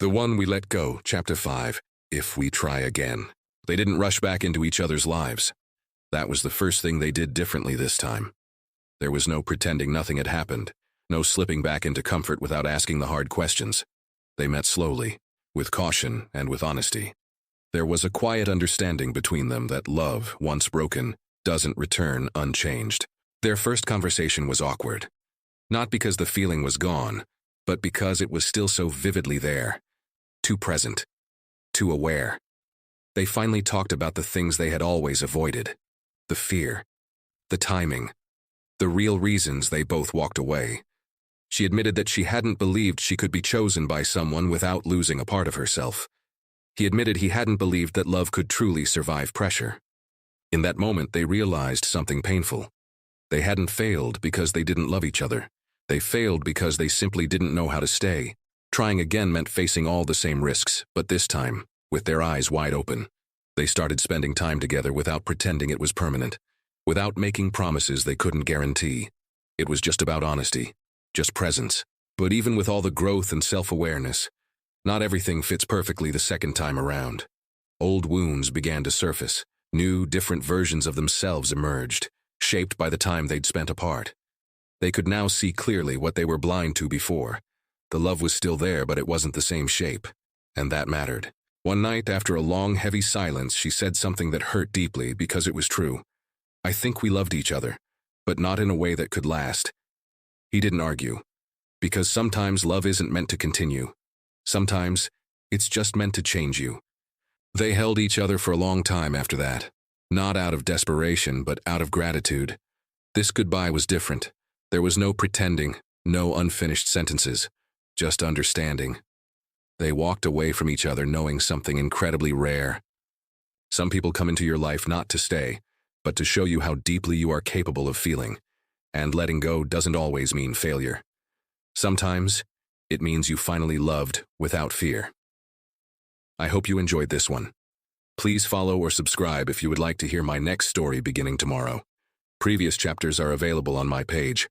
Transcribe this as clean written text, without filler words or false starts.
The One We Let Go, Chapter 5, If We Try Again. They didn't rush back into each other's lives. That was the first thing they did differently this time. There was no pretending nothing had happened, no slipping back into comfort without asking the hard questions. They met slowly, with caution and with honesty. There was a quiet understanding between them that love, once broken, doesn't return unchanged. Their first conversation was awkward. Not because the feeling was gone, but because it was still so vividly there. Too present. Too aware. They finally talked about the things they had always avoided. The fear. The timing. The real reasons they both walked away. She admitted that she hadn't believed she could be chosen by someone without losing a part of herself. He admitted he hadn't believed that love could truly survive pressure. In that moment, they realized something painful. They hadn't failed because they didn't love each other. They failed because they simply didn't know how to stay. Trying again meant facing all the same risks, but this time, with their eyes wide open. They started spending time together without pretending it was permanent, without making promises they couldn't guarantee. It was just about honesty, just presence. But even with all the growth and self-awareness, not everything fits perfectly the second time around. Old wounds began to surface. New, different versions of themselves emerged, shaped by the time they'd spent apart. They could now see clearly what they were blind to before. The love was still there, but it wasn't the same shape, and that mattered. One night, after a long, heavy silence, she said something that hurt deeply because it was true. "I think we loved each other, but not in a way that could last." He didn't argue, because sometimes love isn't meant to continue. Sometimes, it's just meant to change you. They held each other for a long time after that, not out of desperation, but out of gratitude. This goodbye was different. There was no pretending, no unfinished sentences, just understanding. They walked away from each other knowing something incredibly rare. Some people come into your life not to stay, but to show you how deeply you are capable of feeling. And letting go doesn't always mean failure. Sometimes, it means you finally loved without fear. I hope you enjoyed this one. Please follow or subscribe if you would like to hear my next story beginning tomorrow. Previous chapters are available on my page.